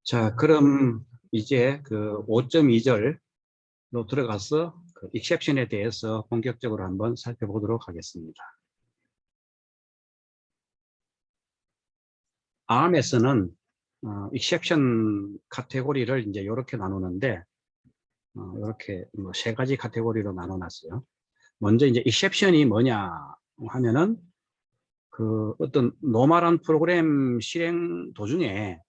자, 그럼 이제 그 5.2절로 들어가서 그 exception에 대해서 본격적으로 한번 살펴보도록 하겠습니다. ARM에서는 exception 카테고리를 이제 이렇게 나누는데, 이렇게 뭐 세 가지 카테고리로 나눠놨어요. 먼저 이제 exception이 뭐냐 하면은 그 어떤 노멀한 프로그램 실행 도중에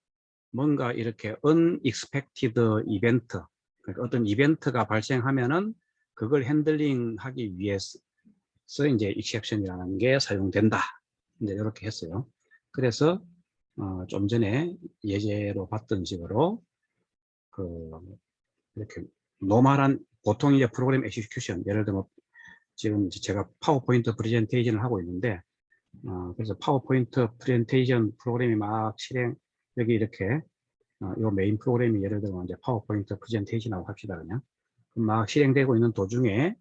뭔가 이렇게 unexpected event, 그러니까 어떤 이벤트가 발생하면은 그걸 핸들링 하기 위해서 이제 exception이라는 게 사용된다. 이제 이렇게 했어요. 그래서 좀 전에 예제로 봤던 식으로 그 이렇게 노멀한 보통 이제 프로그램 execution, 예를 들면 지금 제가 파워포인트 프레젠테이션을 하고 있는데 그래서 파워포인트 프레젠테이션 프로그램이 막 실행, 여기 이렇게 요 메인 프로그램이 예를 들면 이제 파워포인트 프레젠테이션이라고 합시다. 그냥 막 실행되고 있는 도중에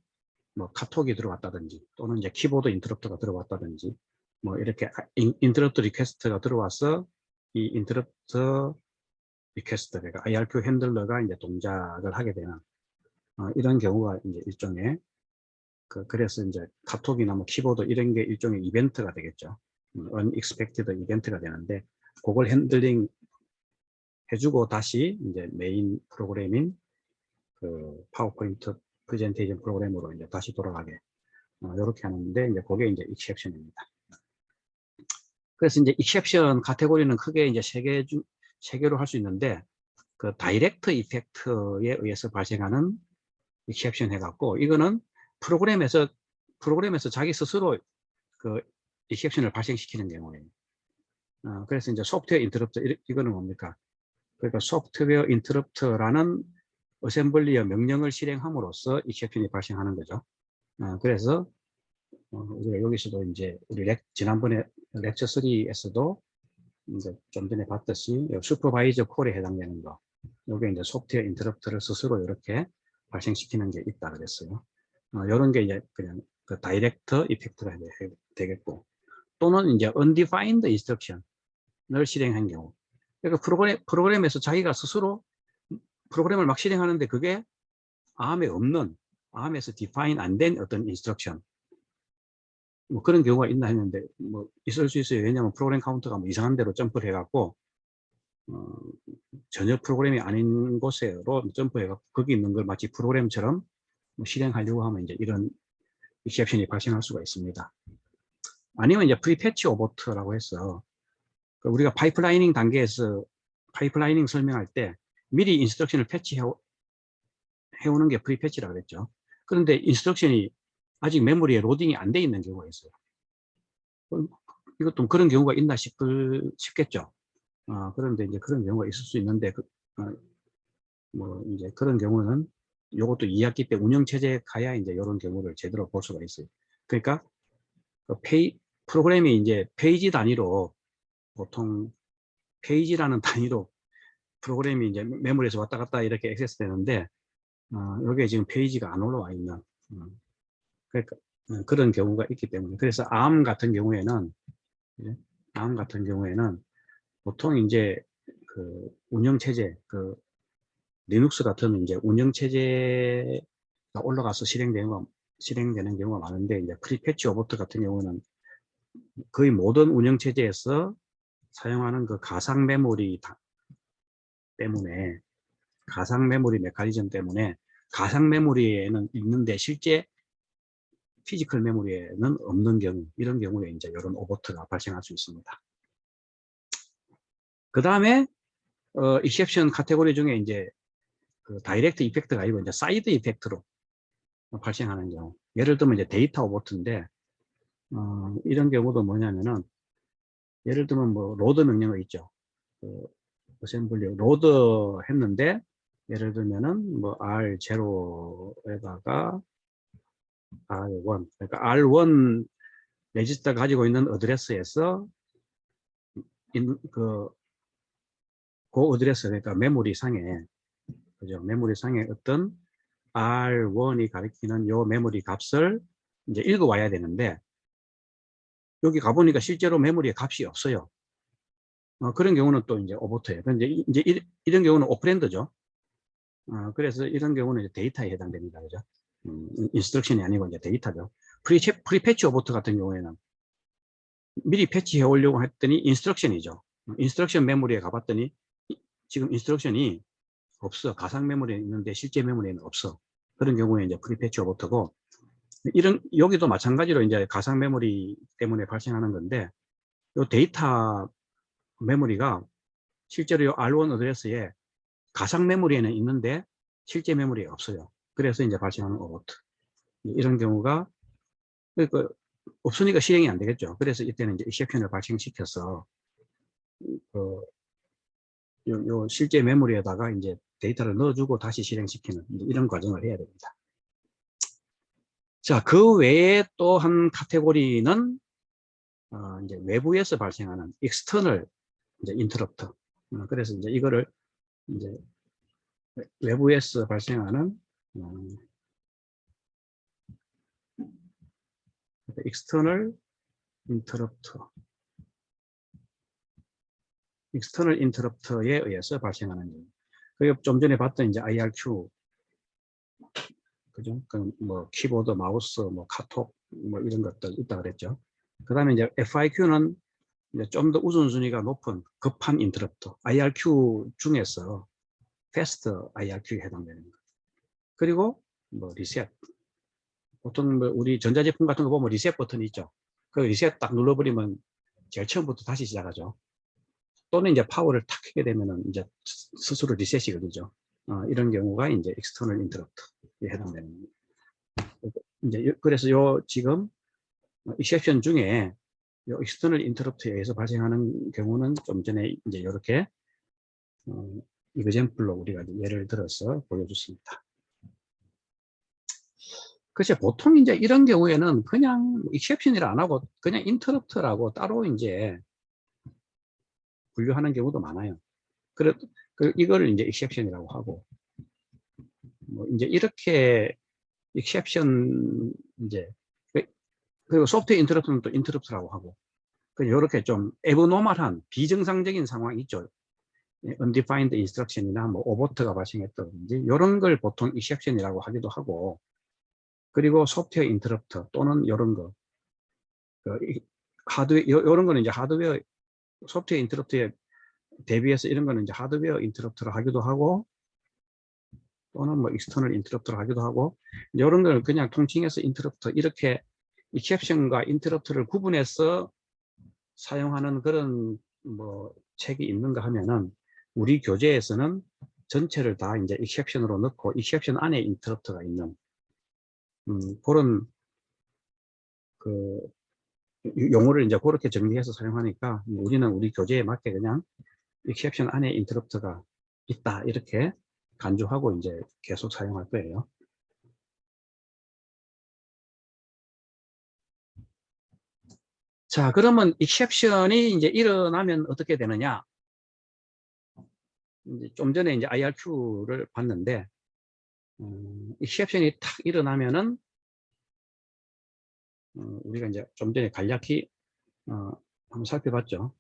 뭐 카톡이 들어왔다든지 또는 이제 키보드 인터럽트가 들어왔다든지 뭐 이렇게 인터럽트 리퀘스트가 들어와서 이 인터럽트 리퀘스트, 그러니까 IRQ 핸들러가 이제 동작을 하게 되는 이런 경우가 이제 일종의 그래서 이제 카톡이나 뭐 키보드 이런 게 일종의 이벤트가 되겠죠. unexpected 이벤트가 되는데 그걸 핸들링 해주고 다시 이제 메인 프로그램인 그 파워포인트 프레젠테이션 프로그램으로 이제 다시 돌아가게 이렇게 하는데 이제 그게 이제 exception입니다. 그래서 이제 exception 카테고리는 크게 이제 세 개로 할 수 있는데 그 다이렉트 이펙트에 의해서 발생하는 exception 해갖고 이거는 프로그램에서 자기 스스로 그 exception을 발생시키는 경우에요. 그래서 이제 소프트웨어 인터럽트 이거는 뭡니까? 그러니까 소프트웨어 인터럽트라는 어셈블리어 명령을 실행함으로써 exception이 발생하는 거죠. 그래서 우리가 여기서도 이제 우리 지난번에 렉처 3에서도 이제 좀 전에 봤듯이 슈퍼바이저 콜에 해당되는 거, 요게 이제 소프트웨어 인터럽트를 스스로 이렇게 발생시키는 게 있다 그랬어요. 이런 게 이제 그냥 그 다이렉트 이펙트가 되겠고, 또는 이제 undefined instruction을 실행한 경우, 그러니까 프로그램에서 자기가 스스로 프로그램을 막 실행하는데 그게 ARM에서 define 안 된 어떤 instruction, 뭐 그런 경우가 있나 했는데 뭐 있을 수 있어요. 왜냐하면 프로그램 카운터가 뭐 이상한 데로 점프를 해갖고 전혀 프로그램이 아닌 곳으로 점프해갖고 거기 있는 걸 마치 프로그램처럼 뭐 실행하려고 하면 이제 이런 exception이 발생할 수가 있습니다. 아니면 이제 프리패치 오버트라고 해서 우리가 파이프라이닝 단계에서 파이프라이닝 설명할 때 미리 인스트럭션을 해오는 게 프리패치라고 그랬죠. 그런데 인스트럭션이 아직 메모리에 로딩이 안 돼 있는 경우가 있어요. 이것도 그런 경우가 있나 싶겠죠. 그런데 이제 그런 경우가 있을 수 있는데, 뭐 이제 그런 경우는 이것도 2학기 때 운영체제에 가야 이제 이런 경우를 제대로 볼 수가 있어요. 그러니까 그 프로그램이 이제 페이지 단위로, 보통 페이지라는 단위로 프로그램이 이제 메모리에서 왔다 갔다 이렇게 액세스 되는데, 여기에 지금 페이지가 안 올라와 있는, 그러니까 그런 경우가 있기 때문에, 그래서 ARM 같은 경우에는 보통 이제 그 운영체제, 그 리눅스 같은 이제 운영체제가 올라가서 실행되는 경우가 많은데, 이제 프리패치 오버트 같은 경우는 거의 모든 운영체제에서 사용하는 그 가상 메모리 때문에, 가상 메모리 메커니즘 때문에 가상 메모리에는 있는데 실제 피지컬 메모리에는 없는 경우, 이런 경우에 이제 이런 오버트가 발생할 수 있습니다. 그 다음에 exception 카테고리 중에 이제 그 다이렉트 이펙트가 아니고 이제 사이드 이펙트로 발생하는 경우, 예를 들면 이제 데이터 오버트인데, 이런 경우도 뭐냐면은, 예를 들면 뭐 로드 명령어 있죠. 어셈블리 로드 했는데, 예를 들면은 뭐 R0에다가 R1, 그러니까 R1 레지스터 가지고 있는 어드레스에서 그 어드레스, 그러니까 메모리 상에, 그죠? 메모리 상에 어떤 R1이 가리키는 요 메모리 값을 이제 읽어와야 되는데, 여기 가보니까 실제로 메모리에 값이 없어요. 그런 경우는 또 이제 오버트예요. 그런데 이제 이런 경우는 오퍼랜드죠. 그래서 이런 경우는 이제 데이터에 해당됩니다. 그죠? 인스트럭션이 아니고 이제 데이터죠. 프리패치 오버트 같은 경우에는 미리 패치해 오려고 했더니 인스트럭션이죠. 인스트럭션 메모리에 가봤더니 지금 인스트럭션이 없어. 가상 메모리에 있는데 실제 메모리에는 없어. 그런 경우에 이제 프리패치 오버트고, 여기도 마찬가지로 이제 가상 메모리 때문에 발생하는 건데, 이 데이터 메모리가 실제로 이 R1 어드레스에 가상 메모리에는 있는데 실제 메모리에 없어요. 그래서 이제 발생하는 오버트. 이런 경우가, 그러니까 없으니까 실행이 안 되겠죠. 그래서 이때는 이제 exception을 발생시켜서 요 실제 메모리에다가 이제 데이터를 넣어주고 다시 실행시키는 이런 과정을 해야 됩니다. 자, 그 외에 또 한 카테고리는 이제 외부에서 발생하는 external 이제 interrupt. 그래서 이제 이거를 이제 외부에서 발생하는 external interrupt. external interrupt에 의해서 발생하는 일. 그리고 좀 전에 봤던 이제 IRQ, 그죠? 뭐 키보드, 마우스, 뭐 카톡, 뭐 이런 것들 있다 그랬죠. 그 다음에 이제 FIQ는 좀 더 우선순위가 높은 급한 인터럽트, IRQ 중에서 패스트 IRQ에 해당되는 것. 그리고 뭐 리셋. 보통 뭐 우리 전자제품 같은 거 보면 리셋 버튼이 있죠. 그 리셋 딱 눌러버리면 제일 처음부터 다시 시작하죠. 또는 이제 파워를 탁 켜게 되면은 이제 스스로 리셋이 걸리죠. 이런 경우가 이제 external interrupt에 해당되는 겁니다. 이제 그래서 요 지금 exception 중에 요 external interrupt에 의해서 발생하는 경우는 좀 전에 이제 이렇게 example로 우리가 예를 들어서 보여줬습니다. 글쎄 보통 이제 이런 경우에는 그냥 exception이라 안 하고 그냥 interrupt라고 따로 이제 분류하는 경우도 많아요. 이거를 이제 exception이라고 하고, 뭐 이제 이렇게 exception 이제 그리고 소프트웨어 인터럽트는 또 인터럽트라고 하고, 이렇게 좀 abnormal한 비정상적인 상황이 있죠. undefined instruction이나 뭐 오버트가 발생했다든지 이런 걸 보통 exception이라고 하기도 하고, 그리고 소프트웨어 인터럽트 또는 이런 거, 하드웨어 이런 거는 이제 하드웨어 소프트웨어 인터럽트에 대비해서 이런 거는 이제 하드웨어 인터럽트를 하기도 하고, 또는 뭐 external 인터럽트를 하기도 하고, 이런 걸 그냥 통칭해서 인터럽트, 이렇게 exception과 interrupt를 구분해서 사용하는 그런 뭐 책이 있는가 하면은 우리 교재에서는 전체를 다 이제 exception으로 넣고 exception 안에 interrupt가 있는 그런 그 용어를 이제 그렇게 정리해서 사용하니까 우리는 우리 교재에 맞게 그냥 exception 안에 interrupt가 있다 이렇게 간주하고 이제 계속 사용할 거예요. 자, 그러면 exception이 이제 일어나면 어떻게 되느냐? 이제 좀 전에 이제 IRQ를 봤는데, exception이 탁 일어나면은, 우리가 이제 좀 전에 간략히, 한번 살펴봤죠.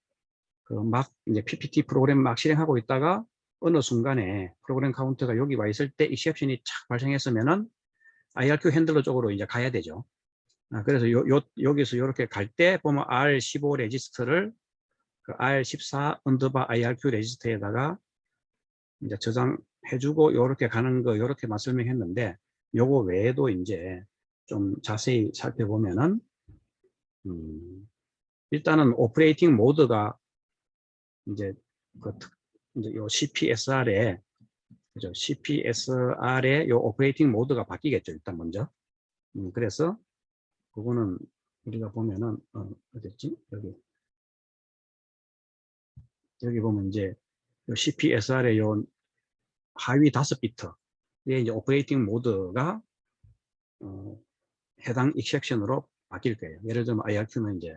이제 PPT 프로그램 막 실행하고 있다가, 어느 순간에 프로그램 카운터가 여기 와 있을 때 exception이 착 발생했으면은, IRQ 핸들러 쪽으로 이제 가야 되죠. 그래서 여기서 이렇게 갈 때 보면 R15 레지스터를 R14 언더바 IRQ 레지스터에다가 이제 저장해주고 요렇게 가는 거 요렇게만 설명했는데, 요거 외에도 이제 좀 자세히 살펴보면은 일단은 오퍼레이팅 모드가 이제 이제 요 CPSR에 그죠? CPSR에 요 오퍼레이팅 모드가 바뀌겠죠. 일단 먼저. 그래서 그거는 우리가 보면은 어딨지? 여기 보면 이제 요 CPSR의 요 하위 5비트에 이제 오퍼레이팅 모드가 해당 exception으로 바뀔 거예요. 예를 들면 IRQ는 이제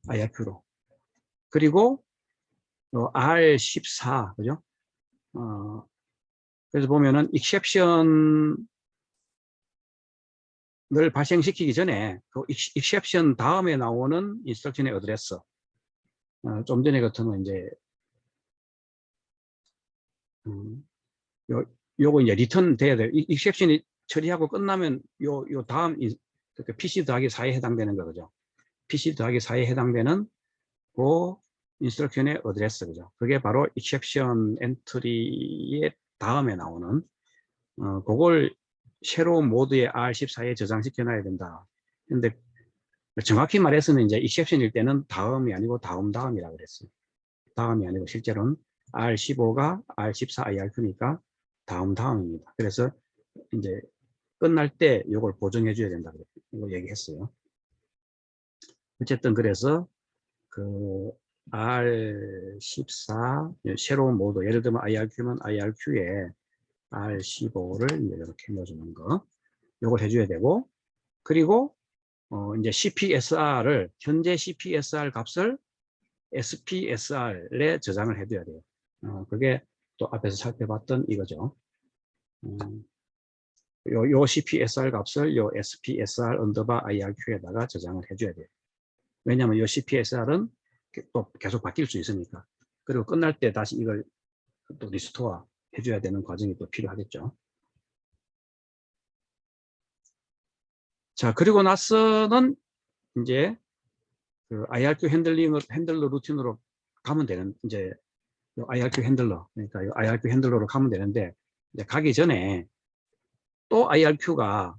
IRQ로. 그리고 R14, 그죠? 그래서 보면은 exception을 발생시키기 전에 그 exception 다음에 나오는 instruction의 어드레스, 좀 전에 같으면 이제 요거 이제 리턴 돼야 돼요. 익셉션이 처리하고 끝나면 요 다음 그러니까 PC 더하기 4에 해당되는 거죠. PC 더하기 4에 해당되는 그 인스트럭션의 어드레스, 그죠? 그게 바로 exception 엔트리의 다음에 나오는 그걸 새로운 모드의 R14에 저장시켜 놔야 된다. 근데 정확히 말해서는 이제 exception일 때는 다음이 아니고 다음이라고 그랬어요. 다음이 아니고 실제로는 R15가 R14 IRQ니까 다음입니다. 그래서 이제 끝날 때 이걸 보정해 줘야 된다고 얘기했어요. 어쨌든 그래서 그 R14 새로운 모드, 예를 들면 IRQ면 IRQ에 R15를 이렇게 넣어주는 거, 이걸 해줘야 되고, 그리고 이제 CPSR을 현재 CPSR 값을 SPSR에 저장을 해둬야 돼요. 그게 또 앞에서 살펴봤던 이거죠. 요 CPSR 값을 요 SPSR 언더바 IRQ에다가 저장을 해줘야 돼요. 왜냐하면 요 CPSR은 또 계속 바뀔 수 있으니까. 그리고 끝날 때 다시 이걸 또 리스토어 해줘야 되는 과정이 또 필요하겠죠. 자, 그리고 나서는 이제 그 IRQ 핸들러 루틴으로 가면 되는, 이제 요 IRQ 핸들러, 그러니까 요 IRQ 핸들러로 가면 되는데, 이제 가기 전에 또 IRQ가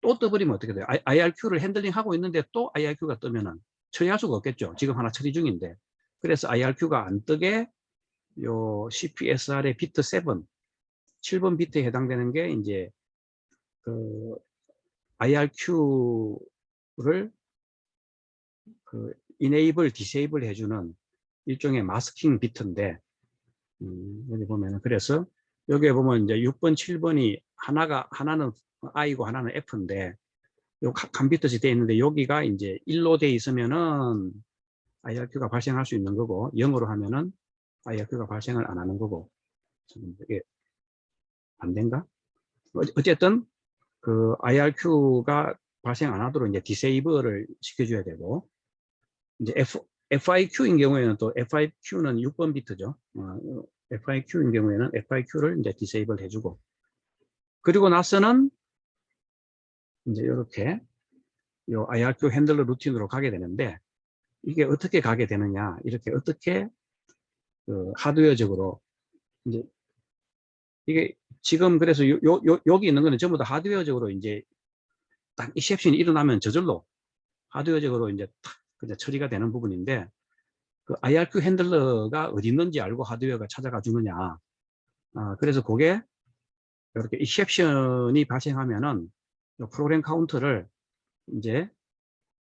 또 떠버리면 어떻게 돼요? IRQ를 핸들링 하고 있는데 또 IRQ가 뜨면은 처리할 수가 없겠죠. 지금 하나 처리 중인데. 그래서 IRQ가 안 뜨게 요 CPSR의 비트 7번 비트에 해당되는 게 이제 그 IRQ를 그 enable, disable 해주는 일종의 마스킹 비트인데, 여기 보면은 그래서 여기에 보면 이제 6번, 7번이 하나는 I고 하나는 F인데, 요 간 비트씩 되어 있는데 여기가 이제 1로 되어 있으면은 IRQ가 발생할 수 있는 거고 0으로 하면은 IRQ가 발생을 안 하는 거고. 이게 안 된가? 어쨌든 그 IRQ가 발생 안 하도록 이제 디세이블을 시켜줘야 되고, 이제 FIQ인 경우에는 또 FIQ는 6번 비트죠. FIQ인 경우에는 FIQ를 이제 디세이블 해주고, 그리고 나서는 이제 이렇게 요 IRQ 핸들러 루틴으로 가게 되는데, 이게 어떻게 가게 되느냐, 이렇게 어떻게 그 하드웨어적으로 이제 이게 지금 그래서 여기 있는 거는 전부 다 하드웨어적으로 이제 딱 익셉션이 일어나면 저절로 하드웨어적으로 이제 탁 그냥 처리가 되는 부분인데, 그 IRQ 핸들러가 어디 있는지 알고 하드웨어가 찾아가 주느냐. 그래서 그게 이렇게 익셉션이 발생하면은 프로그램 카운트를 이제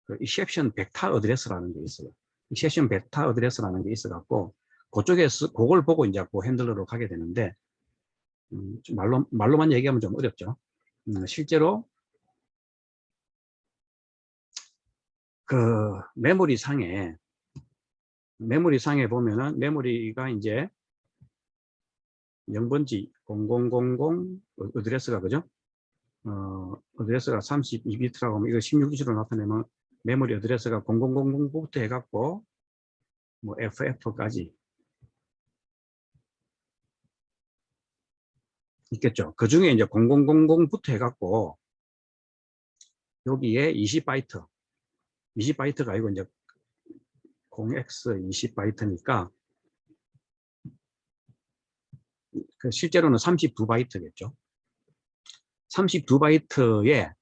그 익셉션 벡터 어드레스라는 게 있어요. 익셉션 벡터 어드레스라는 게 있어 갖고 그쪽에서 그걸 보고 이제 그 핸들러로 가게 되는데, 좀 말로만 얘기하면 좀 어렵죠. 실제로 그 메모리 상에 보면은 메모리가 이제 0번지 0000 어드레스가, 그죠? 어드레스가 32비트라고 하면 이거 16비트로 나타내면 메모리 어드레스가 0000부터 해갖고 뭐 FF까지 있겠죠. 그 중에 이제 0000부터 해갖고 여기에 20바이트가 아니고 이제 0x 20바이트니까 그 실제로는 32바이트겠죠. 32바이트에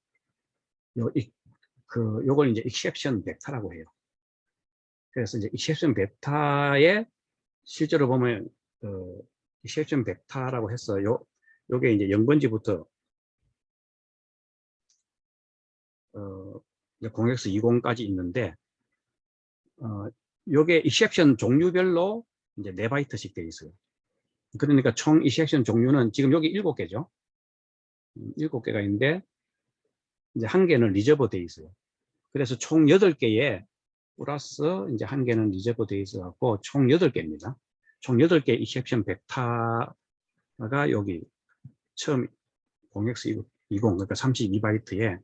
요걸 이제 exception 벡터라고 해요. 그래서 이제 exception 벡터에 실제로 보면 exception 벡터라고 해서 요게 이제 0번지부터 0x20까지 있는데, 요게 exception 종류별로 이제 4바이트씩 되어 있어요. 그러니까 총 exception 종류는 지금 여기 7개죠. 7개가 있는데 이제 1개는 리저브 되어 있어요. 그래서 총 8개에 플러스 이제 1개는 리저브 되어 있어 갖고 총 8개입니다. 총 8개 exception 벡터가 여기 처음 0x20 그러니까 32바이트에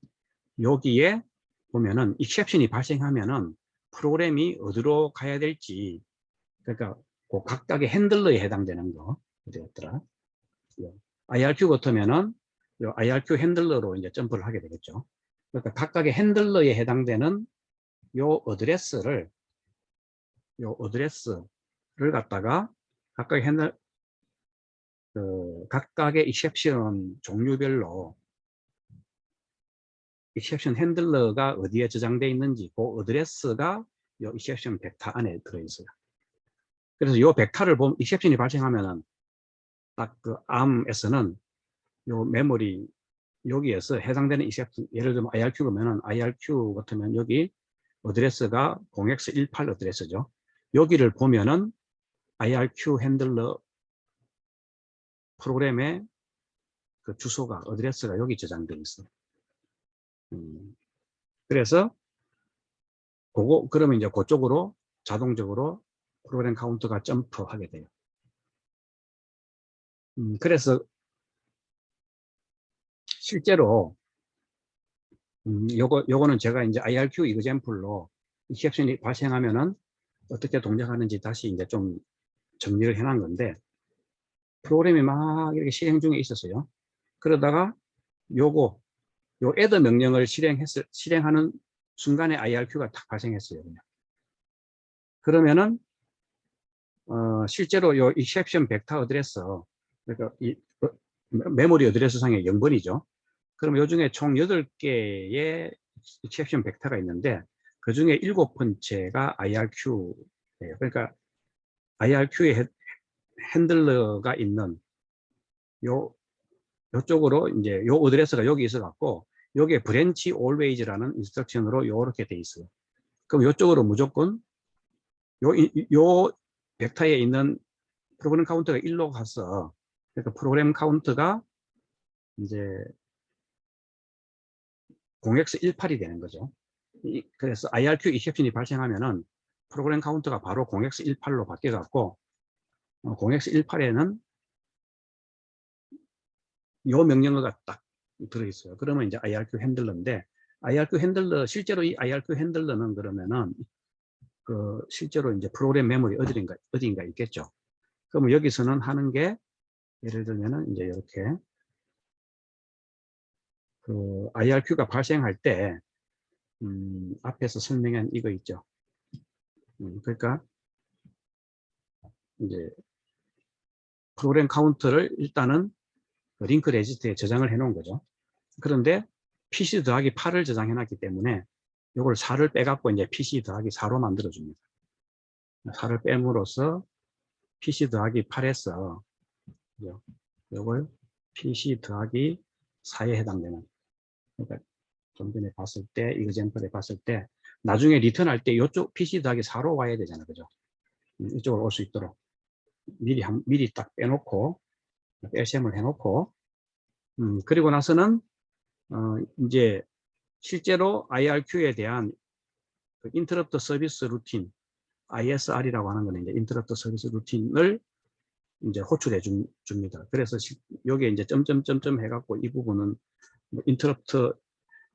여기에 보면은 exception이 발생하면은 프로그램이 어디로 가야 될지, 그러니까 그 각각의 핸들러에 해당되는 거 어디였더라? IRQ 같으면은 요 IRQ 핸들러로 이제 점프를 하게 되겠죠. 그러니까 각각의 핸들러에 해당되는 요 어드레스를 갖다가 각각의 각각의 익셉션 종류별로 익셉션 핸들러가 어디에 저장되어 있는지 그 어드레스가 이 익셉션 벡터 안에 들어있어요. 그래서 이 벡터를 보면 익셉션이 발생하면은 딱 그 ARM에서는 요 메모리 여기에서 해당되는 익셉션, 예를 들면 IRQ면은 IRQ 같으면 여기 어드레스가 0x18 어드레스죠. 여기를 보면은 IRQ 핸들러 프로그램의 그 주소가 어드레스가 여기 저장되어 있어요. 그래서 그러면 이제 그쪽으로 자동적으로 프로그램 카운트가 점프하게 돼요. 그래서 실제로 요거는 제가 이제 IRQ 이그젬플로 익셉션이 발생하면은 어떻게 동작하는지 다시 이제 좀 정리를 해놓은 건데, 프로그램이 막 이렇게 실행 중에 있었어요. 그러다가 요 add 명령을 실행하는 순간에 IRQ가 딱 발생했어요. 그냥. 그러면은 실제로 요 exception 벡터 어드레스, 그러니까 메모리 어드레스 상의 0번이죠. 그럼 요 중에 총 8개의 exception 벡터가 있는데 그 중에 7번째가 IRQ예요. 그러니까 IRQ의 핸들러가 있는 요쪽으로 이제 요 어드레스가 여기 있어 갖고 여기에 branch always라는 인스트럭션으로 요렇게 돼 있어요. 그럼 요쪽으로 무조건 요 벡터에 있는 프로그램 카운트가 1로 가서, 그러니까 프로그램 카운트가 이제 0x18이 되는 거죠. 그래서 IRQ 익셉션이 발생하면은 프로그램 카운트가 바로 0x18로 바뀌어 갖고 0x18에는 요 명령어가 딱 들어있어요. 그러면 이제 IRQ 핸들러인데, IRQ 핸들러, 실제로 이 IRQ 핸들러는 그러면은 실제로 이제 프로그램 메모리 어딘가 있겠죠. 그러면 여기서는 하는 게, 예를 들면은 이제 이렇게 IRQ가 발생할 때 앞에서 설명한 이거 있죠. 그러니까 이제 프로그램 카운트를 일단은 링크 레지스터에 저장을 해 놓은 거죠. 그런데 PC 더하기 8을 저장해 놨기 때문에 이걸 4를 빼갖고 이제 PC 더하기 4로 만들어 줍니다. 4를 뺨으로써 PC 더하기 8에서 이걸 PC 더하기 4에 해당되는, 그러니까 좀 전에 봤을 때, 이그젬플에 봤을 때 나중에 리턴할 때 이쪽 PC 더하기 4로 와야 되잖아요. 그죠? 이쪽으로 올 수 있도록 미리 딱 빼놓고 LCM을 해놓고 그리고 나서는 이제 실제로 IRQ에 대한 인터럽트 서비스 루틴, ISR이라고 하는 거는 이제 인터럽트 서비스 루틴을 이제 호출해 줍니다. 그래서 여기에 이제 점점점점 해갖고 이 부분은 인터럽트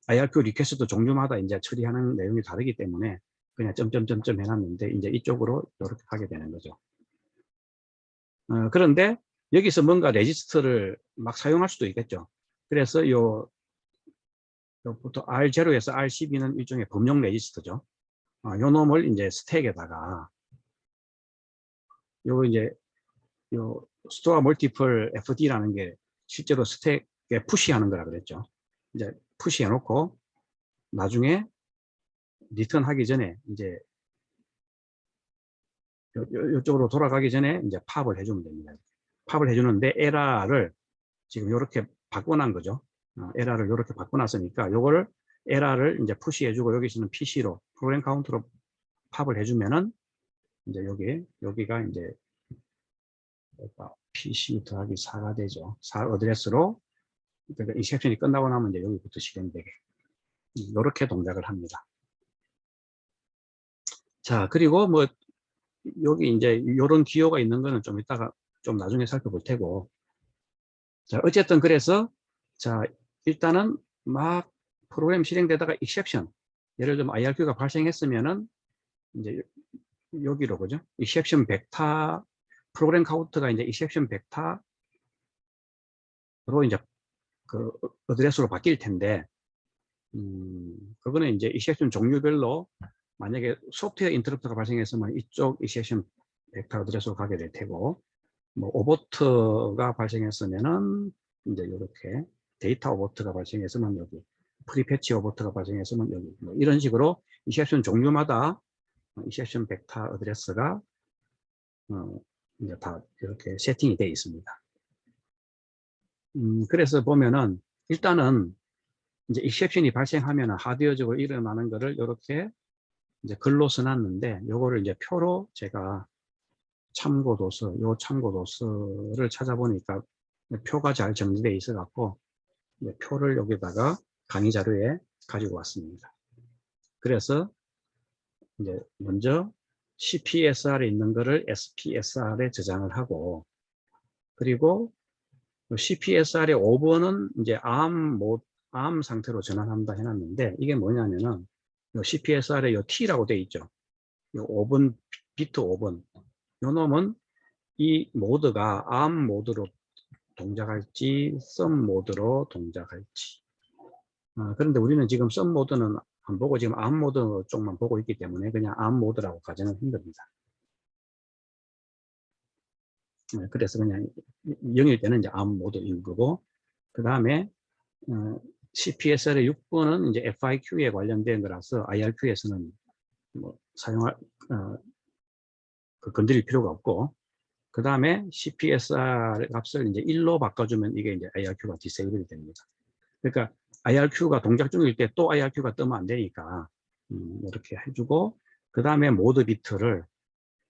IRQ 리퀘스트 종류마다 이제 처리하는 내용이 다르기 때문에 그냥 점점점점 해놨는데 이제 이쪽으로 이렇게 가게 되는 거죠. 그런데 여기서 뭔가 레지스터를 막 사용할 수도 있겠죠. 그래서 요부터 R0에서 R12는 일종의 범용 레지스터죠. 요 놈을 이제 스택에다가 요 이제 요 스토어 멀티플 FD라는 게 실제로 스택에 푸시하는 거라 그랬죠. 이제 푸시해 놓고 나중에 리턴 하기 전에 이제 이쪽으로 돌아가기 전에 이제 팝을 해주면 됩니다. 팝을 해주는데 에라를 지금 이렇게 바꿔놓은 거죠. 에라를 이렇게 바꿔놨으니까 요거를 에라를 이제 푸시해주고 여기서는 PC로 프로그램 카운트로 팝을 해주면은 이제 여기가 이제 PC 더하기 4가 되죠. 4 어드레스로 그러니까 인셉션이 끝나고 나면 이제 여기부터 실행되게 이렇게 동작을 합니다. 자, 그리고 뭐 여기 이제 이런 기호가 있는 거는 좀 이따가 좀 나중에 살펴볼 테고, 자 어쨌든 그래서 자 일단은 막 프로그램 실행되다가 익셉션, 예를 들면 IRQ가 발생했으면은 이제 여기로 그죠? exception 벡터 프로그램 카운트가 이제 exception 벡터로 이제 그 어드레스로 바뀔 텐데, 그거는 이제 exception 종류별로 만약에 소프트웨어 인터럽트가 발생했으면 이쪽 exception 벡터 어드레스로 가게 될 테고, 뭐 오버트가 발생했으면은 이제 이렇게 데이터 오버트가 발생했으면 여기, 프리패치 오버트가 발생했으면 여기, 뭐 이런 식으로 exception 종류마다 exception 벡터 어드레스가 이제 다 이렇게 세팅이 되어 있습니다. 그래서 보면은 일단은 이제 exception이 발생하면 하드웨어적으로 일어나는 거를 이렇게 이제 글로 써놨는데, 요거를 이제 표로 제가 참고도서, 요 참고도서를 찾아보니까 표가 잘 정리되어 있어 갖고 표를 여기다가 강의 자료에 가지고 왔습니다. 그래서 이제 먼저 CPSR에 있는 거를 SPSR에 저장을 하고, 그리고 CPSR의 5번은 이제 ARM 상태로 전환한다 해놨는데, 이게 뭐냐면은 요 CPSR에 요 T라고 되어 있죠. 요 5번, 비트 5번. 요 놈은 이 모드가 ARM 모드로 동작할지 썸 모드로 동작할지. 그런데 우리는 지금 썸 모드는 안 보고 지금 ARM 모드 쪽만 보고 있기 때문에 그냥 ARM 모드라고 가정을 한 겁니다. 그래서 그냥 0일 때는 이제 ARM 모드인 거고, 그 다음에 CPSR의 6번은 이제 FIQ에 관련된 거라서 IRQ에서는 뭐 사용할 건드릴 필요가 없고, 그 다음에 CPSR 값을 이제 1로 바꿔주면 이게 이제 IRQ가 디세이블이 됩니다. 그러니까 IRQ가 동작 중일 때 또 IRQ가 뜨면 안 되니까 이렇게 해주고, 그 다음에 모드 비트를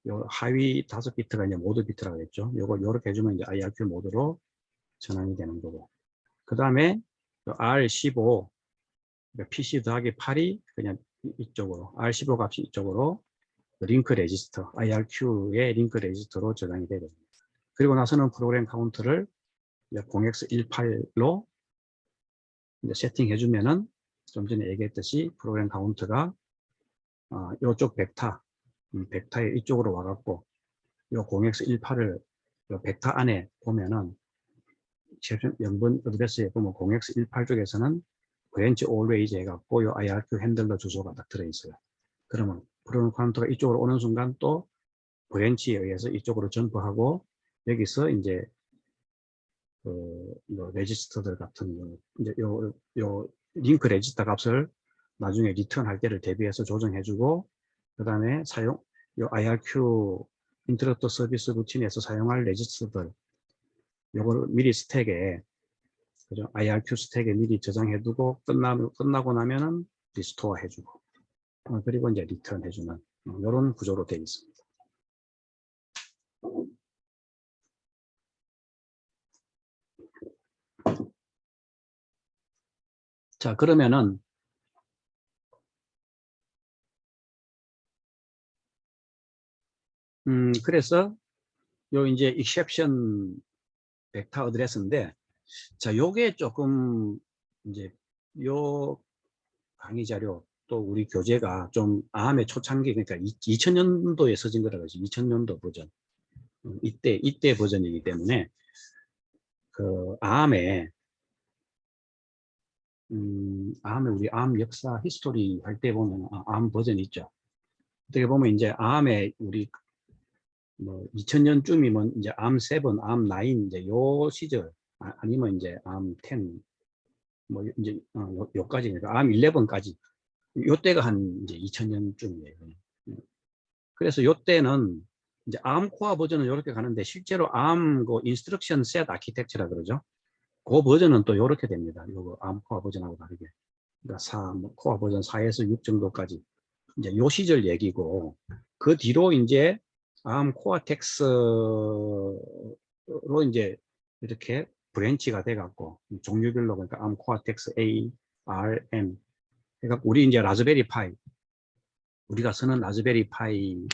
요 하위 5비트가 이제 모드 비트라고 했죠. 요거 요렇게 해주면 이제 IRQ 모드로 전환이 되는 거고, 그 다음에 R15 PC 더하기 8이 그냥 이쪽으로, R15 값이 이쪽으로 링크 레지스터, IRQ의 링크 레지스터로 저장이 되거든요. 그리고 나서는 프로그램 카운트를 0x18로 세팅해주면은 좀 전에 얘기했듯이 프로그램 카운트가 이쪽 벡터에 이쪽으로 와갖고 요 0x18을 요 벡터 안에 보면은 0번 어드레스에 보면 0x18 쪽에서는 branch always 해갖고 요 IRQ 핸들러 주소가 딱 들어있어요. 그러면 프로그램 카운트가 이쪽으로 오는 순간 또 브랜치에 의해서 이쪽으로 점프하고, 여기서 이제 레지스터들 같은 이제 요 링크 레지스터 값을 나중에 리턴 할 때를 대비해서 조정해주고, 그 다음에 요 IRQ 인터럽트 서비스 루틴에서 사용할 레지스터들 요걸 미리 스택에, 그죠? IRQ 스택에 미리 저장해두고 끝나고 나면은 리스토어 해주고, 그리고 이제 리턴 해주는 이런 구조로 되어 있습니다. 자, 그러면은 그래서 요 이제 exception 벡터 어드레스인데, 자, 요게 조금 이제 요 강의 자료 또 우리 교재가 좀 ARM의 초창기, 그러니까 2000년도에 써진 거라 그러죠. 2000년도 버전. 이때 버전이기 때문에 그 ARM의 우리 ARM 역사 히스토리 할 때 보면 ARM 버전 있죠. 어떻게 보면 이제 ARM의 우리 뭐 2000년쯤이면 이제 ARM7, ARM9 이제 요 시절, 아니면 이제 ARM10 뭐 이제 요까지, 그러니까 ARM11까지 요때가 한 이제 2000년쯤이에요. 그래서 요때는 이제 ARM 코어 버전은 이렇게 가는데, 실제로 ARM 그 인스트럭션 셋 아키텍처라 그러죠. 그 버전은 또 이렇게 됩니다. 요거 ARM 코어 버전하고 다르게. 그러니까 코어 버전 4에서 6 정도까지 이제 요 시절 얘기고, 그 뒤로 이제 ARM 코어텍스로 이제 이렇게 브랜치가 돼 갖고 종류별로, 그러니까 ARM 코어텍스 A, R, M. 그러니까 우리 이제 라즈베리 파이, 우리가 쓰는 라즈베리 파이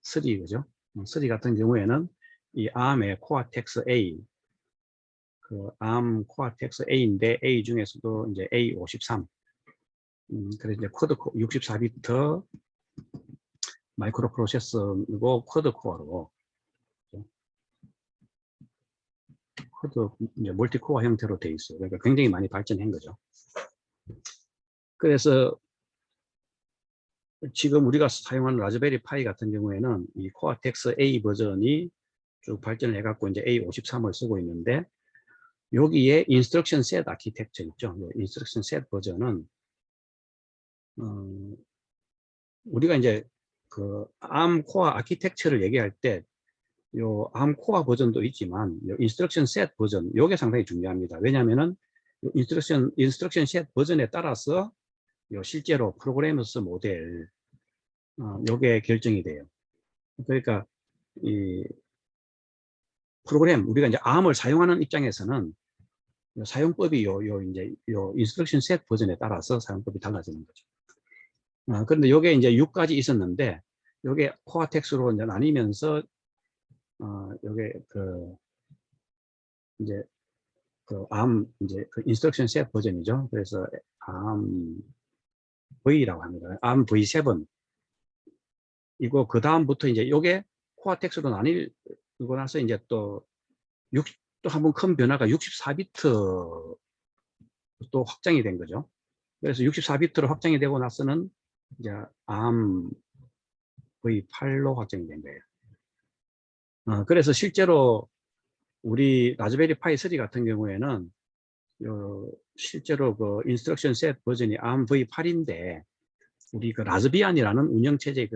3, 그죠? 3 같은 경우에는 이 ARM의 코어텍스 A, 그 ARM 코어텍스 A인데 A 중에서도 이제 A53, 그래서 이제 코드 64비트 마이크로 프로세서고 쿼드 코어로 쿼드 이제 멀티 코어 형태로 돼 있어요. 그러니까 굉장히 많이 발전한 거죠. 그래서 지금 우리가 사용하는 라즈베리 파이 같은 경우에는 이 코어텍스 A 버전이 쭉 발전을 해갖고 이제 A53을 쓰고 있는데, 여기에 인스트럭션 셋 아키텍처 있죠. 인스트럭션 셋 버전은 우리가 이제 그 ARM 코어 아키텍처를 얘기할 때 요 ARM 코어 버전도 있지만 요 인스트럭션 셋 버전 요게 상당히 중요합니다. 왜냐하면은 인스트럭션 셋 버전에 따라서 요 실제로 프로그래머스 모델 요게 결정이 돼요. 그러니까 이 프로그램 우리가 이제 ARM을 사용하는 입장에서는 사용법이 이제 인스트럭션 셋 버전에 따라서 사용법이 달라지는 거죠. 그런데 요게 이제 6까지 있었는데 요게 코어텍스로 이제 나뉘면서 요게 이제 ARM 이제 인스트럭션 셋 버전이죠. 그래서 ARM V라고 합니다. ARM V7 이거 그 다음부터 이제 요게 코어텍스로 나뉘고 나서 이제 또 한번 큰 변화가 64비트 또 확장이 된 거죠. 그래서 64비트로 확장이 되고 나서는 이제 ARM V8로 확정이 된 거예요. 그래서 실제로 우리 라즈베리 파이 3 같은 경우에는 실제로 그 인스트럭션 셋 버전이 ARM V8인데 우리 그 라즈비안이라는 운영체제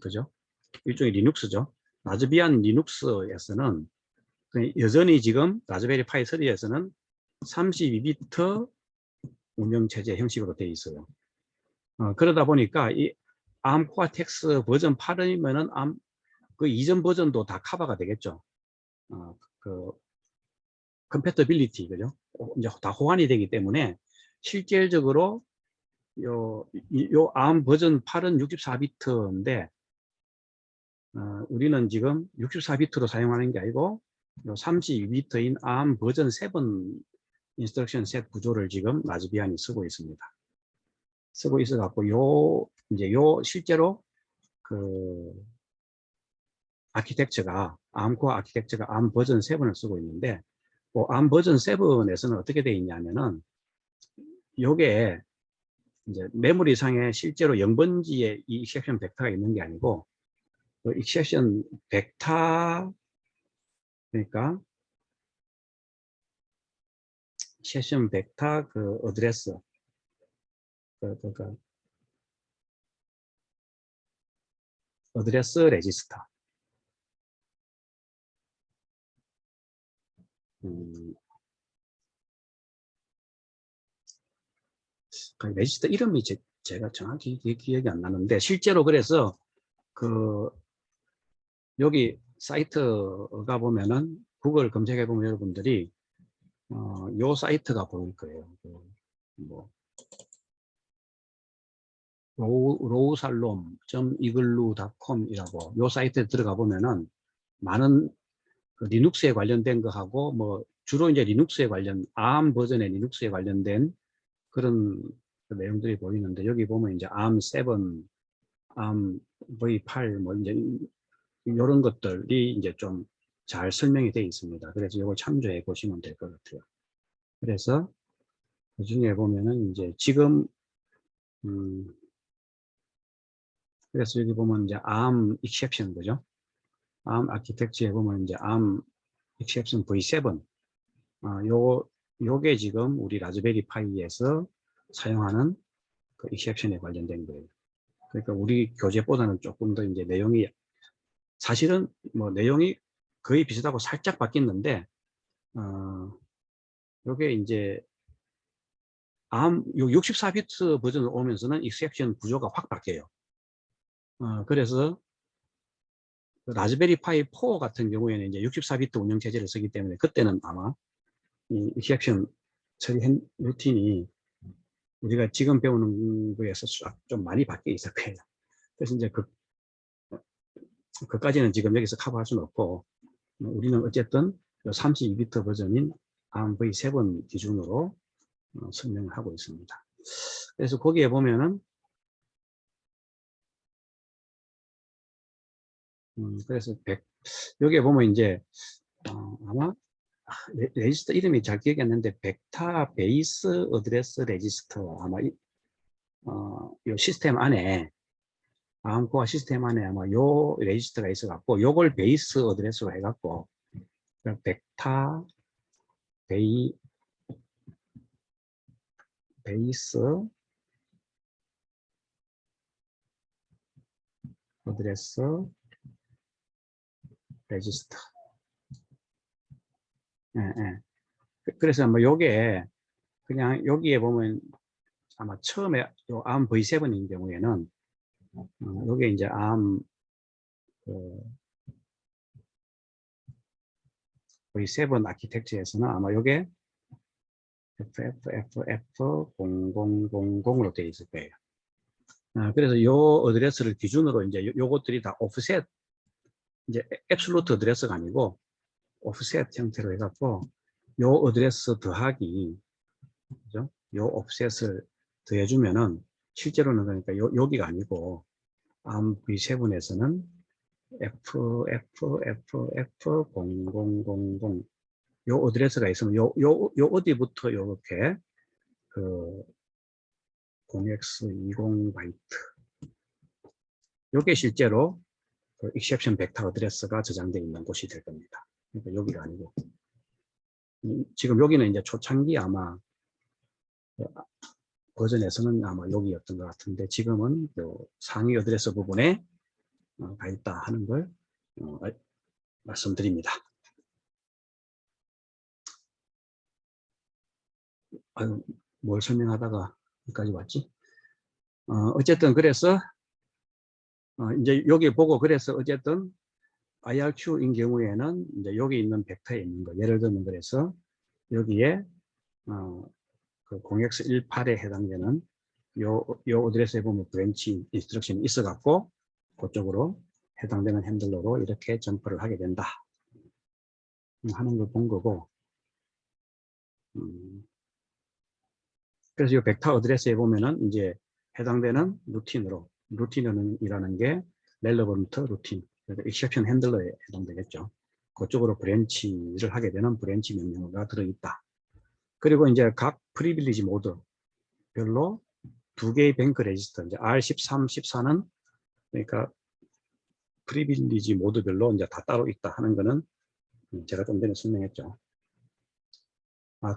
그죠? 일종의 리눅스죠. 라즈비안 리눅스에서는 여전히 지금 라즈베리 파이 3에서는 32비트 운영체제 형식으로 되어 있어요. 그러다 보니까 이 ARM 코어텍스 버전 8이면은 ARM 그 이전 버전도 다 커버가 되겠죠. 그 컴패터빌리티 그죠? 이제 다 호환이 되기 때문에 실질적으로 요 ARM 버전 8은 64비트인데 우리는 지금 64비트로 사용하는 게 아니고 32비트인 ARM 버전 7 인스트럭션 셋 구조를 지금 라즈비안이 쓰고 있습니다. 쓰고 있어 갖고 이제 실제로 그 아키텍처가 ARM 코어 아키텍처가 ARM 버전 7을 쓰고 있는데 ARM 버전 7에서는 어떻게 되어 있냐면은 요게 이제 메모리상에 실제로 0번지에 이 익셉션 벡터가 있는 게 아니고 그 익셉션 벡터 그러니까 세션 벡터 그 어드레스 어드레스 레지스터 그 레지스터 이름이 제가 정확히 기억이 안 나는데 실제로 그래서 그 여기 사이트가 보면은 구글 검색해 보면 여러분들이 요 사이트가 보일 거예요. 뭐 로우살롬.이글루.com이라고 요 사이트에 들어가 보면은 많은 그 리눅스에 관련된 거하고 뭐 주로 이제 리눅스에 관련 ARM 버전의 리눅스에 관련된 그런 내용들이 보이는데 여기 보면 이제 ARM 7, ARM V8 뭐 이제 이런 것들이 이제 좀 잘 설명이 되어 있습니다. 그래서 이걸 참조해 보시면 될 것 같아요. 그래서 그 중에 보면은 이제 지금 그래서 여기 보면 이제 ARM exception 그죠? ARM 아키텍처에 보면 이제 ARM exception V7 요게 지금 우리 라즈베리 파이에서 사용하는 그 exception에 관련된 거예요. 그러니까 우리 교재보다는 조금 더 이제 내용이 사실은 뭐 내용이 거의 비슷하고 살짝 바뀌었는데 요게 이제 ARM 64비트 버전으로 오면서는 exception 구조가 확 바뀌어요. 그래서 라즈베리 파이 4 같은 경우에는 이제 64비트 운영 체제를 쓰기 때문에 그때는 아마 이 exception 처리 루틴이 우리가 지금 배우는 거에서 좀 많이 바뀌어 있을 거예요. 그래서 이제 그까지는 지금 여기서 커버할 수는 없고 우리는 어쨌든 32비트 버전인 ARM V7 기준으로 설명을 하고 있습니다. 그래서 거기에 보면은 그래서 여기에 보면 이제 아마 레지스터 이름이 잘 기억이 안 나는데 벡터 베이스 어드레스 레지스터 아마 이 시스템 안에 암코어 시스템 안에 아마 요 레지스터가 있어 갖고 요걸 베이스 어드레스로 해 갖고 벡터 베이스 어드레스 레지스터. 예, 예. 그래서 뭐 요게 그냥 여기에 보면 아마 처음에 요 ARM V7인 경우에는 요게 이제 ARM V7 아키텍처에서는 아마 요게 FFFF0000으로 되어 있을 거예요. 그래서 요 어드레스를 기준으로 이제 요것들이 다 오프셋, 이제 앱솔루트 어드레스가 아니고 오프셋 형태로 해갖고 요 어드레스 더하기, 그죠? 요 오프셋을 더해주면은 실제로는 그러니까 여기가 아니고 ARM V7에서는 FFFF0000 요 어드레스가 있으면 요 어디부터 요렇게 그 0x20 바이트 요게 실제로 그 exception 벡터 어드레스가 저장되어 있는 곳이 될 겁니다. 그러니까 여기가 아니고 지금 여기는 이제 초창기 아마 버전에서는 아마 여기였던 것 같은데 지금은 요 상위 어드레스 부분에 가 있다 하는 걸 말씀드립니다. 아유, 뭘 설명하다가 여기까지 왔지? 어쨌든 그래서 이제 여기 보고 그래서 어쨌든 IRQ인 경우에는 이제 여기 있는 벡터에 있는 거 예를 들면 그래서 여기에 그 0x18에 해당되는 요 어드레스에 보면 브랜치 인스트럭션이 있어 갖고 그쪽으로 해당되는 핸들러로 이렇게 점프를 하게 된다 하는 걸 본 거고 그래서 이 벡터 어드레스에 보면은 이제 해당되는 루틴이라는 게 렐러번트 루틴, 그러니까 exception 핸들러에 해당되겠죠. 그쪽으로 브랜치를 하게 되는 브랜치 명령어가 들어있다. 그리고 이제 각 프리빌리지 모드별로 두 개의 뱅크 레지스터, 이제 R13, 14는 그러니까 프리빌리지 모드별로 이제 다 따로 있다 하는 거는 제가 좀 전에 설명했죠.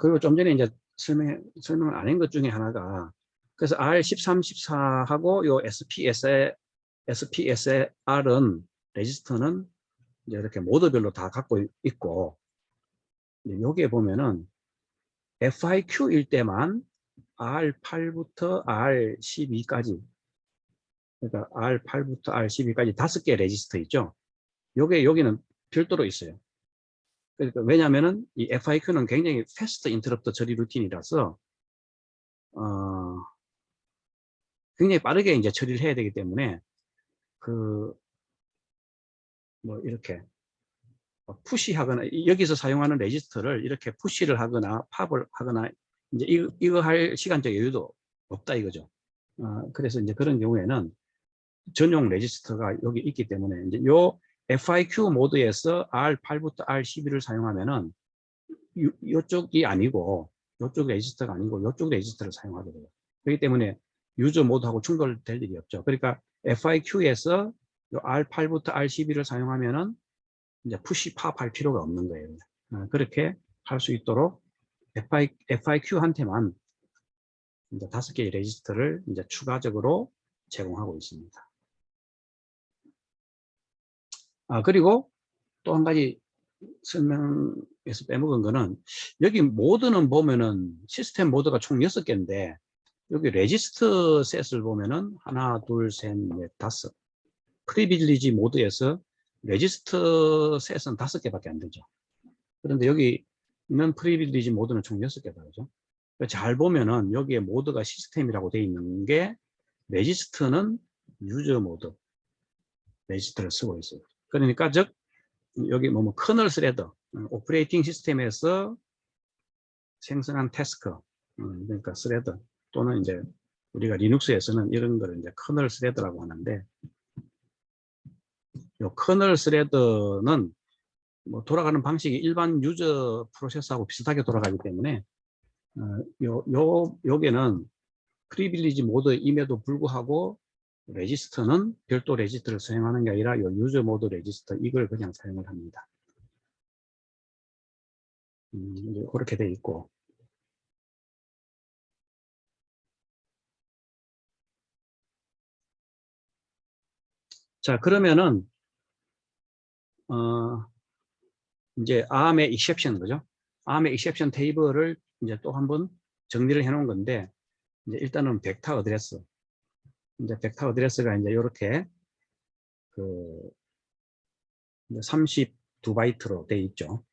그리고 좀 전에 이제 설명을 안 한 것 중에 하나가 그래서 R13, 14하고 요 SPSR은 레지스터는 이제 이렇게 모드별로 다 갖고 있고 여기에 보면은 FIQ일 때만 R8부터 R12까지 그러니까 R8부터 R12까지 5개 레지스터 있죠. 여기는 별도로 있어요. 그러니까 왜냐하면은 이 FIQ는 굉장히 패스트 인터럽터 처리 루틴이라서 굉장히 빠르게 이제 처리를 해야 되기 때문에 뭐 이렇게 푸시하거나 여기서 사용하는 레지스터를 이렇게 푸시를 하거나 팝을 하거나 이제 이거 할 시간적 여유도 없다 이거죠. 그래서 이제 그런 경우에는 전용 레지스터가 여기 있기 때문에 이제 요 FIQ 모드에서 R8부터 R12를 사용하면은 이쪽이 아니고 이쪽 레지스터가 아니고 이쪽 레지스터를 사용하게 돼요. 그렇기 때문에 유저 모드하고 충돌될 일이 없죠. 그러니까 FIQ에서 R8부터 R12를 사용하면은 이제 푸시 팝할 필요가 없는 거예요. 그렇게 할 수 있도록 FIQ한테만 이제 5개의 레지스터를 이제 추가적으로 제공하고 있습니다. 그리고 또 한 가지 설명에서 빼먹은 거는 여기 모드는 보면은 시스템 모드가 총 6개인데 여기 레지스터 셋을 보면은 하나, 둘, 셋, 넷, 다섯. 프리빌리지 모드에서 레지스터 셋은 5개밖에 안 되죠. 그런데 여기 있는 프리빌리지 모드는 총 6개다. 그죠? 잘 보면은 여기에 모드가 시스템이라고 되어 있는 게 레지스터는 유저 모드 레지스터를 쓰고 있어요. 그러니까 즉 여기 뭐 커널 스레드 오퍼레이팅 시스템에서 생성한 태스크 그러니까 스레드 또는 이제 우리가 리눅스에서는 이런 거를 이제 커널 스레드라고 하는데 요 커널 스레드는 뭐 돌아가는 방식이 일반 유저 프로세스하고 비슷하게 돌아가기 때문에 요게는 프리빌리지 모드임에도 불구하고 레지스터는 별도 레지스터를 사용하는 게 아니라 요 유저 모드 레지스터 이걸 그냥 사용을 합니다. 이제 그렇게 돼 있고, 자 그러면은 이제 ARM의 exception 그죠? ARM의 exception 테이블을 이제 또 한번 정리를 해 놓은 건데, 이제 일단은 벡터 어드레스, 이제 벡터 어드레스가 이제 이렇게 그 32바이트로 돼 있죠.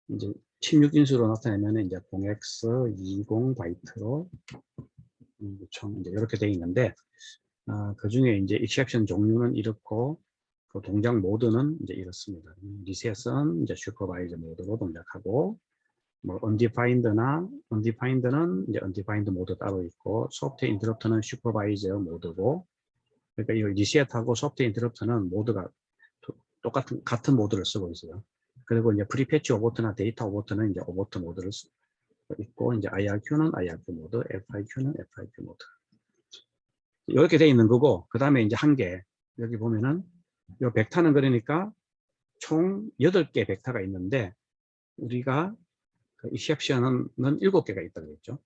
이제 16인수로 나타내면 이제 0x20바이트로 총 이제 이렇게 돼 있는데, 그 중에 이제 exception 종류는 이렇고, 그 동작 모드는 이제 이렇습니다. 리셋은 이제 슈퍼바이저 모드로 동작하고, 뭐 undefined나 undefined는 이제 undefined 모드 따로 있고, 소프트웨어 인터럽트는 슈퍼바이저 모드고, 그러니까 이 리셋하고 소프트웨어 인터럽트는 모드가 같은 모드를 쓰고 있어요. 그리고 이제 프리패치 오버트나 데이터 오버트는 이제 오버트 모드를 쓰고 있고, 이제 IRQ는 IRQ 모드, FIQ는 FIQ 모드. 이렇게 돼 있는 거고, 그 다음에 이제 한 개, 여기 보면은 요 벡터는 그러니까 총 8개 벡터가 있는데, 우리가 그 exception은 7개가 있다고 그랬죠.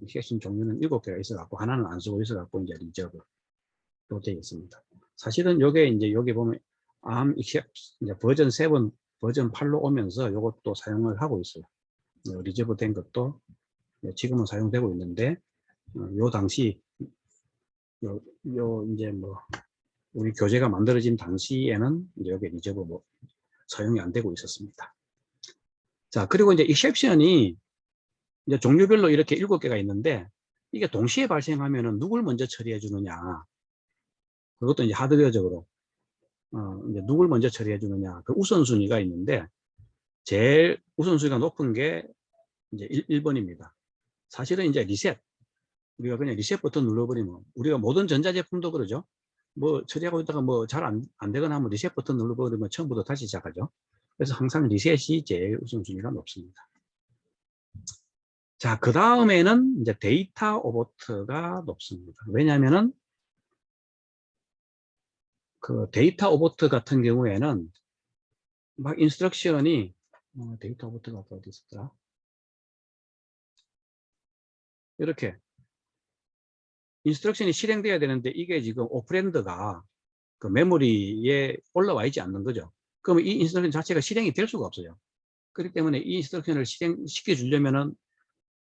exception 종류는 7개가 있어 갖고 하나는 안 쓰고 있어 갖고 이제 리저브로 되어 있습니다. 사실은 요게 이제 여기 보면 ARM exception 이제 버전 7 버전 8로 오면서 요것도 사용을 하고 있어요. 리저브 된 것도 지금은 사용되고 있는데, 요 당시 요 이제 뭐 우리 교재가 만들어진 당시에는 이제 여기 리저브 뭐 사용이 안 되고 있었습니다. 자, 그리고 이제 exception이 이제 종류별로 이렇게 7개가 있는데, 이게 동시에 발생하면은 누굴 먼저 처리해 주느냐, 그것도 이제 하드웨어적으로 이제 누굴 먼저 처리해 주느냐, 그 우선순위가 있는데, 제일 우선순위가 높은 게 이제 1번입니다. 사실은 이제 리셋, 우리가 그냥 리셋 버튼 눌러버리면, 우리가 모든 전자제품도 그러죠. 뭐 처리하고 있다가 뭐 잘 안 되거나 하면 리셋 버튼 눌러버리면 처음부터 다시 시작하죠. 그래서 항상 리셋이 제일 우선순위가 높습니다. 자, 그 다음에는 이제 데이터 오버트가 높습니다. 왜냐하면은 그 데이터 오버트 같은 경우에는 막 인스트럭션이 데이터 오버트가 어디 있었더라? 이렇게 인스트럭션이 실행돼야 되는데, 이게 지금 오퍼랜드가 그 메모리에 올라와 있지 않는 거죠. 그러면 이 인스트럭션 자체가 실행이 될 수가 없어요. 그렇기 때문에 이 인스트럭션을 실행시켜 주려면은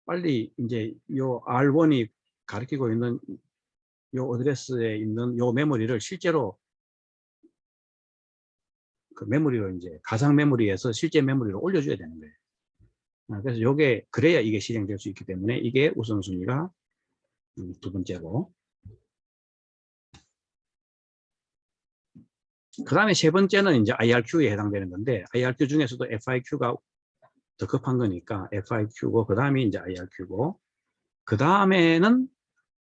빨리 이제 요 R1이 가리키고 있는 요 어드레스에 있는 요 메모리를 실제로 그 메모리로 이제 가상 메모리에서 실제 메모리로 올려줘야 되는 거예요. 그래서 요게 그래야 이게 실행될 수 있기 때문에 이게 우선순위가 두 번째고, 그 다음에 세 번째는 이제 IRQ에 해당되는 건데, IRQ 중에서도 FIQ가 더 급한 거니까 FIQ고, 그 다음에 이제 IRQ고, 그 다음에는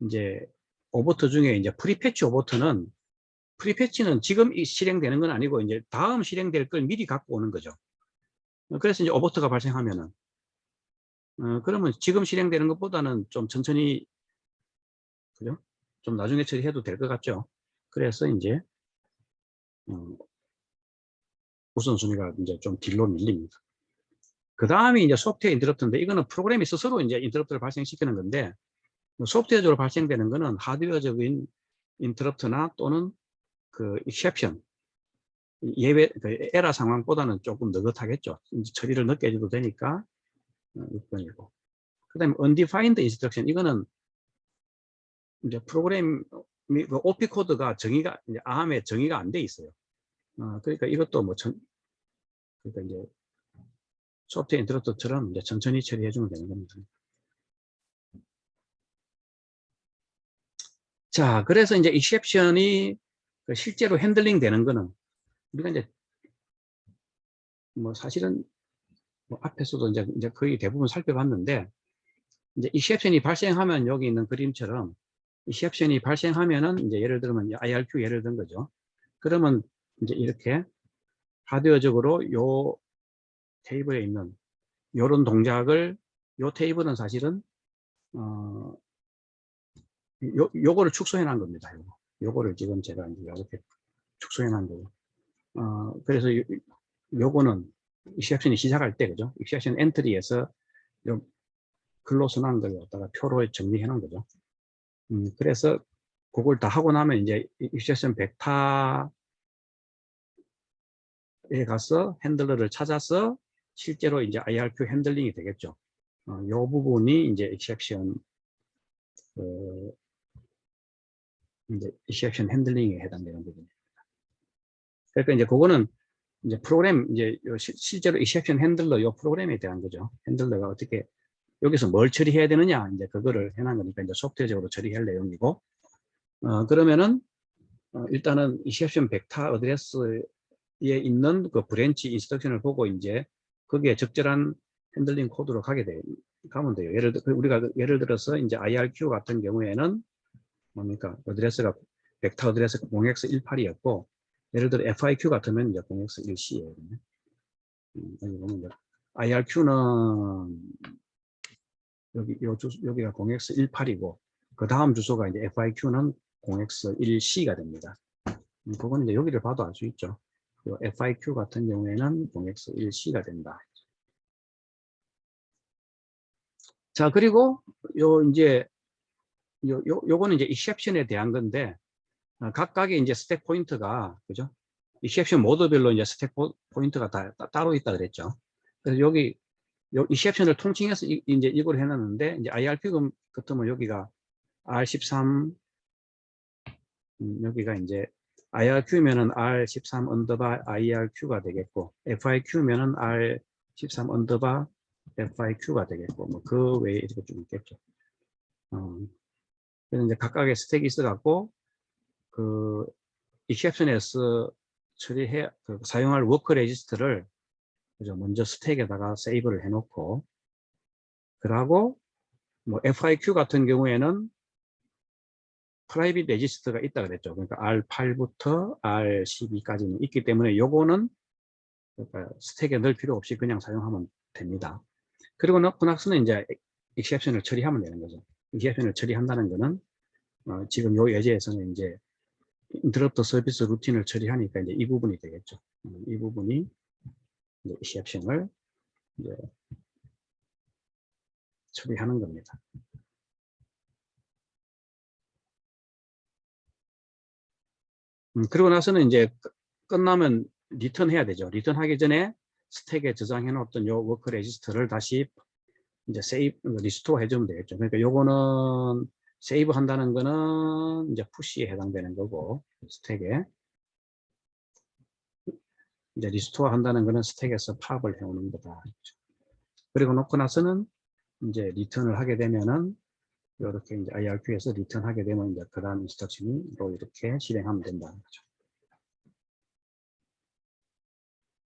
이제 오버트 중에 이제 프리패치 오버트는, 프리패치는 지금 실행되는 건 아니고 이제 다음 실행될 걸 미리 갖고 오는 거죠. 그래서 이제 오버트가 발생하면은 그러면 지금 실행되는 것보다는 좀 천천히, 그죠? 좀 나중에 처리해도 될 것 같죠? 그래서 이제 우선순위가 이제 좀 뒤로 밀립니다. 그 다음에 이제 소프트웨어 인터럽트인데, 이거는 프로그램이 스스로 이제 인터럽트를 발생시키는 건데, 소프트웨어적으로 발생되는 거는 하드웨어적인 인터럽트나 또는 그 exception, 예외, 그 에러 상황보다는 조금 느긋하겠죠. 처리를 늦게 해줘도 되니까 6번이고. 그 다음에 undefined instruction, 이거는 이제 프로그램, 그 OP 코드가 정의가, 이제 ARM에 정의가 안 돼 있어요. 그러니까 이것도 뭐, 그러니까 이제 소프트웨어 인터럽트처럼 이제 천천히 처리해주면 되는 겁니다. 자, 그래서 이제 exception이 실제로 핸들링 되는 거는, 우리가 이제 뭐 사실은 뭐 앞에서도 이제 거의 대부분 살펴봤는데, 이제 exception이 발생하면 여기 있는 그림처럼 exception이 발생하면은 이제 예를 들면 IRQ 예를 든 거죠. 그러면 이제 이렇게 하드웨어적으로 요 테이블에 있는 요런 동작을 요 테이블은 사실은 요거를 축소해 놓은 겁니다. 요거를 지금 제가 이제 이렇게 축소해 놓은 거고. 그래서 요거는 익셉션이 시작할 때, 그죠? 익셉션 엔트리에서 요 글로스 난 걸 갖다가 표로 정리해 놓은 거죠. 그래서 그걸 다 하고 나면 이제 익셉션 벡터에 가서 핸들러를 찾아서 실제로 이제 IRQ 핸들링이 되겠죠. 요 부분이 이제 익셉션, 이제 익셉션 핸들링에 해당되는 부분입니다. 그러니까 이제 그거는 이제 프로그램, 이제 실제로 익셉션 핸들러 요 프로그램에 대한 거죠. 핸들러가 어떻게 여기서 뭘 처리해야 되느냐, 이제 그거를 해놓은 거니까 이제 소프트웨어적으로 처리할 내용이고, 그러면은 일단은 익셉션 벡터 어드레스에 있는 그 브랜치 인스트럭션을 보고 이제 거기에 적절한 핸들링 코드로 가면 돼요. 우리가 예를 들어서 이제 IRQ 같은 경우에는 뭡니까? 어드레스가 벡터 어드레스가 0x18이었고, 예를 들어 FIQ 같으면 이제 0x1C예요. 여기 보면 이제 IRQ는 여기가 0x18이고, 그 다음 주소가 이제 FIQ는 0x1C가 됩니다. 그건 이제 여기를 봐도 알 수 있죠. FIQ 같은 경우에는 0x1C가 된다. 자, 그리고 요거는 이제 익셉션에 대한 건데, 각각의 이제 스택 포인트가, 그죠? 익셉션 모드별로 이제 스택 포인트가 다 따로 있다 그랬죠. 그래서 여기 익셉션을 통칭해서 이제 이걸 해놨는데, 이제 IRQ 같으면 여기가 R13, 여기가 이제 IRQ면은 R13 언더바 IRQ가 되겠고, FIQ면은 R13 언더바 FIQ가 되겠고, 뭐 그 외에 이렇게 좀 있겠죠. 그래서 이제 각각의 스택이 있어갖고, 그 익셉션에서 사용할 워크 레지스트를 먼저 스택에다가 세이브를 해놓고, 그러고 뭐 FIQ 같은 경우에는 프라이빗 레지스트가 있다 그랬죠. 그러니까 R8부터 R12까지는 있기 때문에 요거는 그러니까 스택에 넣을 필요 없이 그냥 사용하면 됩니다. 그리고 넣고 나서는 이제 익셉션을 처리하면 되는 거죠. 익셉션을 처리한다는 거는 지금 요 예제에서는 이제 인터럽트 서비스 루틴을 처리하니까 이제 이 부분이 되겠죠. 이 부분이 이제 익셉션을 이제 처리하는 겁니다. 그러고 나서는 이제 끝나면 리턴 해야 되죠. 리턴 하기 전에 스택에 저장해 놓았던 요 워크 레지스트를 다시 이제 리스토어 해주면 되겠죠. 그러니까 요거는 세이브 한다는 거는 이제 푸시에 해당되는 거고, 스택에. 이제 리스토어 한다는 거는 스택에서 팝을 해오는 거다. 그리고 놓고 나서는 이제 리턴을 하게 되면은 이렇게 이제 IRQ에서 리턴하게 되면 이제 그 다음 인스트럭션으로 이렇게 실행하면 된다는 거죠.